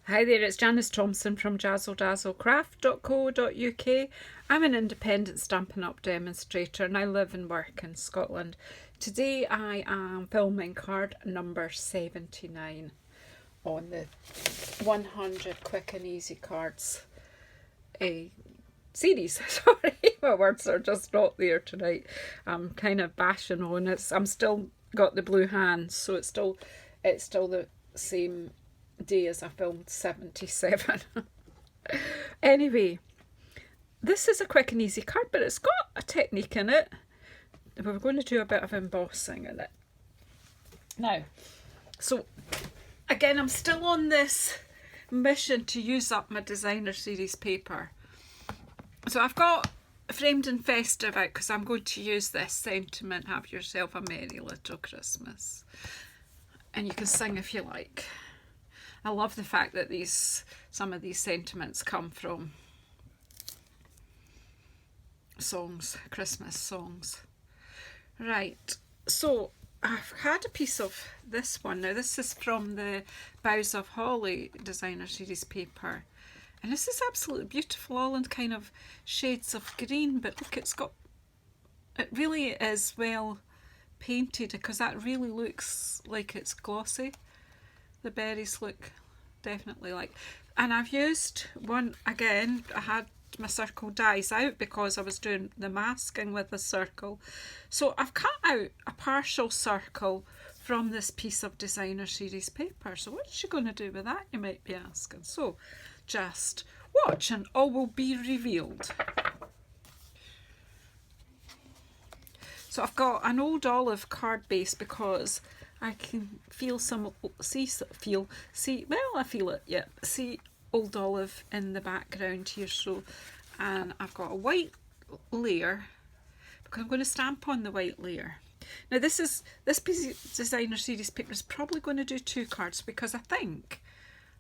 Hi there, it's Janice Thompson from JazzleDazzleCraft.co.uk. I'm an independent Stampin' Up! Demonstrator and I live and work in Scotland. Today I am filming card number 79 on the 100 Quick and Easy Cards series. Sorry, my words are just not there tonight. I'm kind of bashing on it. I'm still got the blue hands, so it's still the same day as I filmed 77. Anyway, this is a quick and easy card, but it's got a technique in it. We're going to do a bit of embossing in it now. So again, I'm still on this mission to use up my designer series paper. So I've got Framed and Festive out because I'm going to use this sentiment, have yourself a merry little Christmas. And you can sing if you like. I love the fact that some of these sentiments come from songs, Christmas songs. Right, so I've had a piece of this one. Now this is from the Boughs of Holly designer series paper. And this is absolutely beautiful, all in kind of shades of green, but look, it really is well painted because that really looks like it's glossy. The berries look definitely like, and I've used one again. I had my circle dies out because I was doing the masking with the circle, so I've cut out a partial circle from this piece of designer series paper. So what's she going to do with that, you might be asking? So just watch and all will be revealed. So I've got an old olive card base because I can feel I feel it, yeah. See old olive in the background here. So, and I've got a white layer because I'm going to stamp on the white layer. Now this piece of designer series paper is probably going to do 2 cards because I think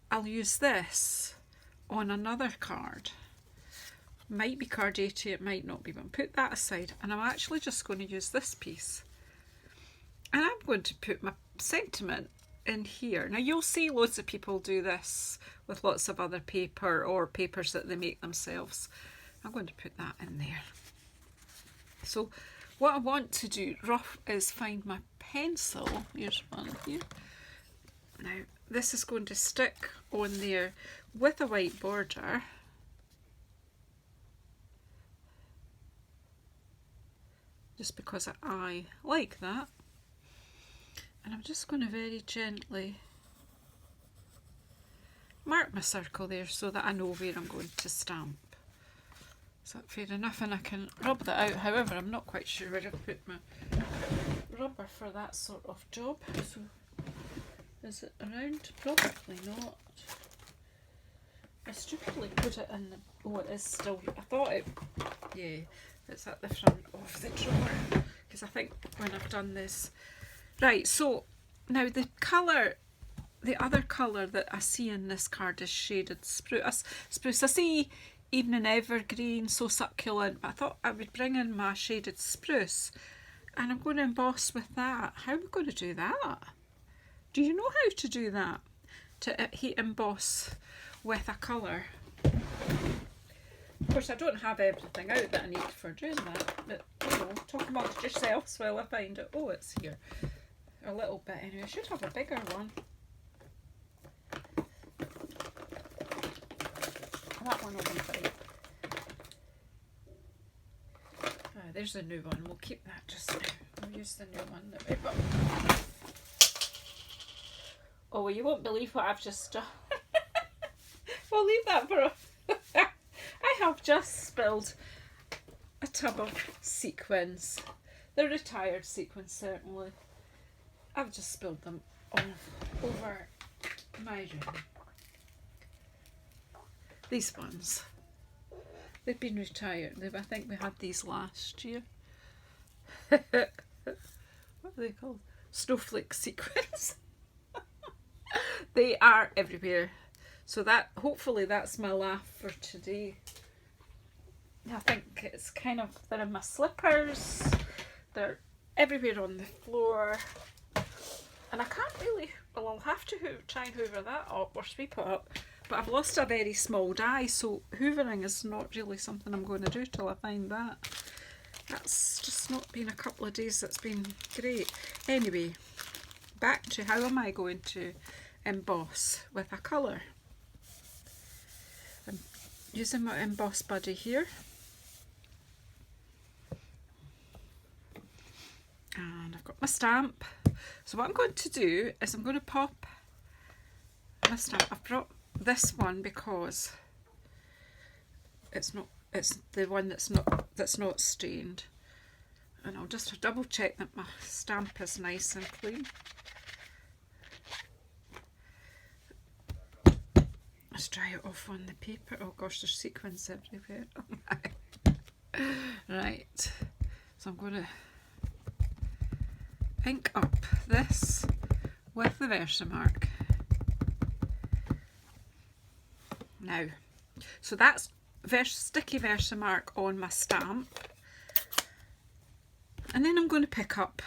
I'll use this on another card. Might be card 80, it might not be, but put that aside, and I'm actually just going to use this piece. And I'm going to put my sentiment in here. Now you'll see loads of people do this with lots of other paper or papers that they make themselves. I'm going to put that in there. So what I want to do rough is find my pencil. Here's one here. Now this is going to stick on there with a white border. Just because I like that. And I'm just going to very gently mark my circle there so that I know where I'm going to stamp. Is that fair enough? And I can rub that out. However, I'm not quite sure where I've put my rubber for that sort of job. So is it around? Probably not. I stupidly put it in the... Oh, it is still... I thought it... Yeah, it's at the front of the drawer. Because I think when I've done this... Right, so now the other colour that I see in this card is shaded spruce. I see evening evergreen, so succulent, but I thought I would bring in my shaded spruce and I'm going to emboss with that. How am I going to do that? Do you know how to do that? To heat emboss with a colour? Of course, I don't have everything out that I need for doing that, but you know, talk amongst yourselves while I find it. Oh, it's here. A little bit anyway. I should have a bigger one. That one will be fine. There's the new one. We'll keep that just now. We'll use the new one that we got. Oh, well, you won't believe what I've just done. We'll leave that for a... I have just spilled a tub of sequins. The retired sequins, certainly. I've just spilled them over my room. These ones. They've been retired. I think we had these last year. What are they called? Snowflake sequins. They are everywhere. So that, hopefully that's my laugh for today. I think it's kind of, they're in my slippers. They're everywhere on the floor. And I can't really, well, I'll have to try and hoover that up or sweep it up. But I've lost a very small die, so hoovering is not really something I'm going to do till I find that. That's just not been a couple of days that's been great. Anyway, back to how am I going to emboss with a colour. I'm using my emboss buddy here. And I've got my stamp. So what I'm going to do is I'm going to pop my stamp. I've brought this one because it's the one that's not stained. And I'll just double check that my stamp is nice and clean. Let's dry it off on the paper. Oh gosh, there's sequins everywhere. Right, so I'm going to ink up this with the Versamark. Now, so that's sticky Versamark on my stamp. And then I'm going to pick up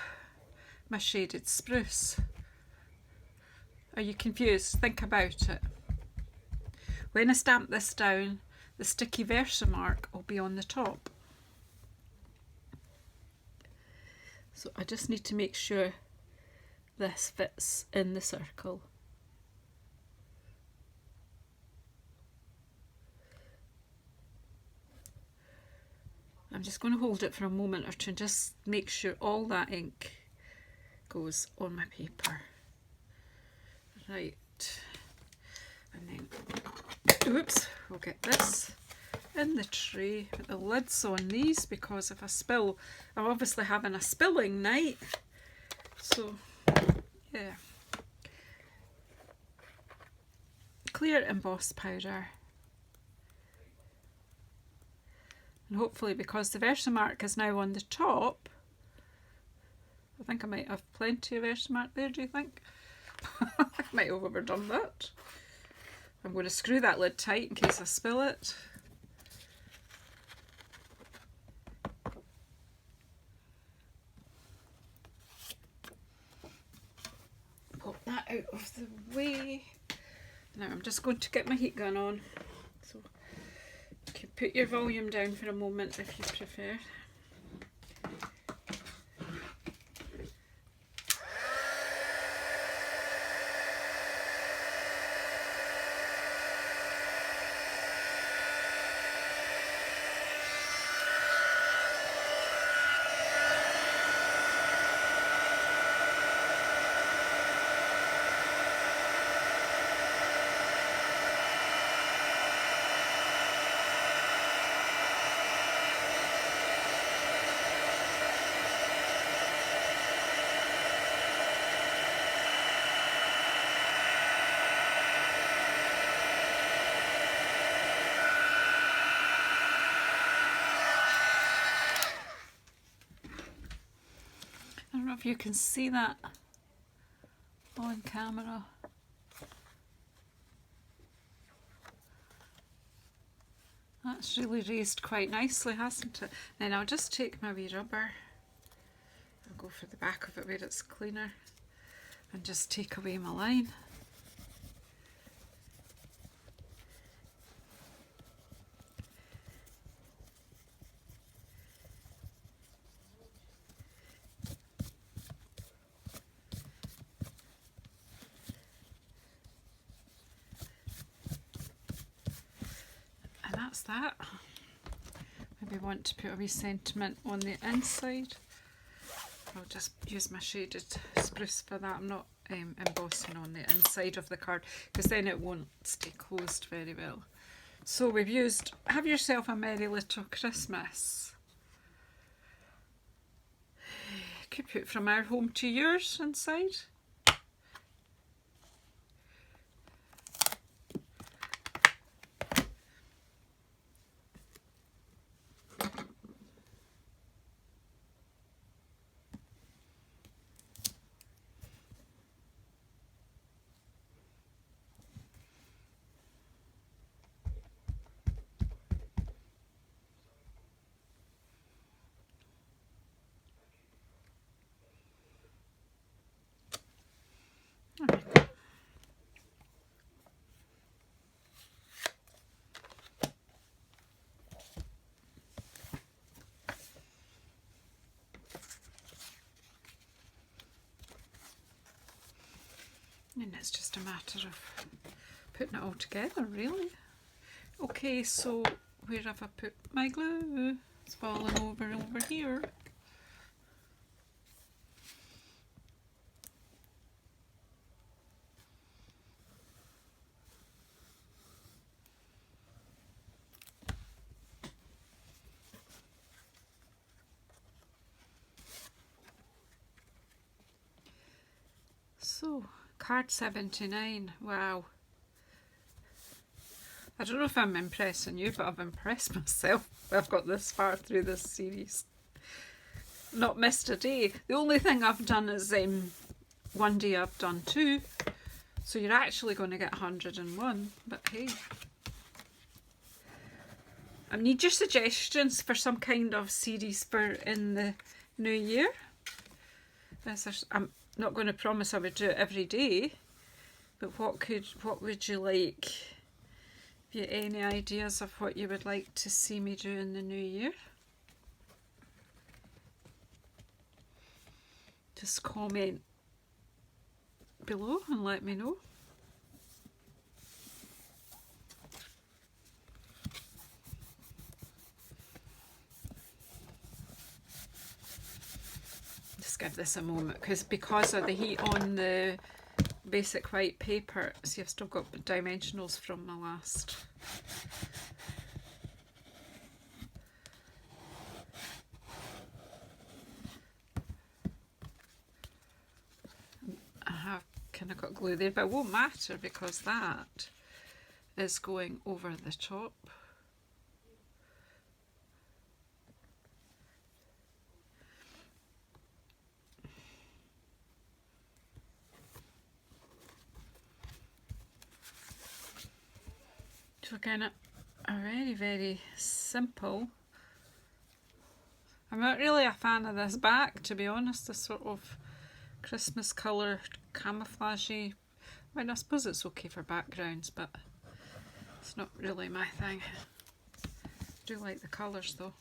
my shaded spruce. Are you confused? Think about it. When I stamp this down, the sticky Versamark will be on the top. So I just need to make sure this fits in the circle. I'm just going to hold it for a moment or two and just make sure all that ink goes on my paper. Right. And then, oops, we'll get this in the tray with the lids on these, because if I spill, I'm obviously having a spilling night. So, yeah. Clear emboss powder. And hopefully, because the Versamark is now on the top, I think I might have plenty of Versamark there, do you think? I might have overdone that. I'm going to screw that lid tight in case I spill it. Pop that out of the way. Now I'm just going to get my heat gun on. So you can put your volume down for a moment if you prefer. I don't know if you can see that on camera. That's really raised quite nicely, hasn't it? Then I'll just take my wee rubber. I'll go for the back of it where it's cleaner and just take away my line. That's that. Maybe want to put a wee sentiment on the inside. I'll just use my shaded spruce for that. I'm not embossing on the inside of the card because then it won't stay closed very well. So we've used Have Yourself a Merry Little Christmas. Could put From Our Home to Yours inside. And it's just a matter of putting it all together, really. Okay, so where have I put my glue? It's falling over here. So, card 79, wow. I don't know if I'm impressing you, but I've impressed myself. I've got this far through this series. Not missed a day. The only thing I've done is one day I've done 2. So you're actually going to get 101, but hey. I need your suggestions for some kind of series for in the new year. I'm not going to promise I would do it every day, but what would you like? Have you any ideas of what you would like to see me do in the new year? Just comment below and let me know. Just give this a moment because of the heat on the basic white paper. See, I've still got dimensionals from my last. I have kind of got glue there, but it won't matter because that is going over the top. So again, a very, very simple. I'm not really a fan of this back, to be honest, this sort of Christmas colour, camouflagey. I mean, I suppose it's okay for backgrounds, but it's not really my thing. I do like the colours though.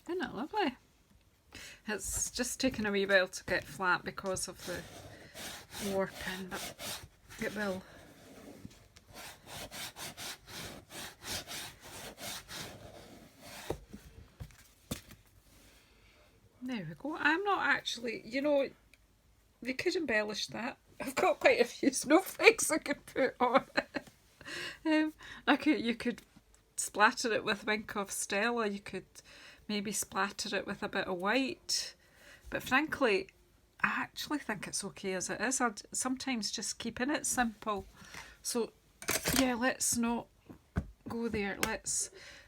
Isn't it lovely? It's just taken a wee while to get flat because of the warping, but it will. There we go. I'm not actually, you know, they could embellish that. I've got quite a few snowflakes I could put on it. You could splatter it with Wink of Stella. You could maybe splatter it with a bit of white. But frankly, I actually think it's okay as it is. I'd sometimes just keeping it simple. So yeah, let's not go there.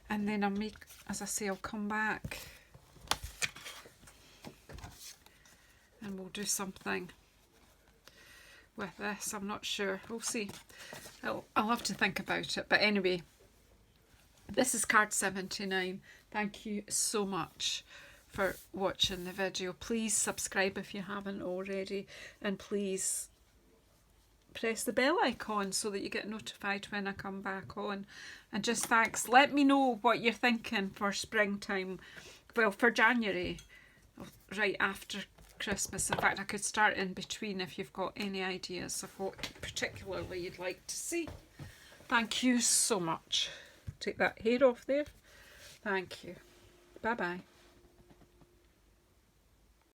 And then I'll make, as I say, I'll come back and we'll do something with this. I'm not sure. We'll see. I'll have to think about it. But anyway, this is card 79. Thank you so much for watching the video. Please subscribe if you haven't already, and please press the bell icon so that you get notified when I come back on. And just thanks. Let me know what you're thinking for springtime. Well, for January, right after Christmas. In fact, I could start in between if you've got any ideas of what particularly you'd like to see. Thank you so much. Take that hair off there. Thank you. Bye bye.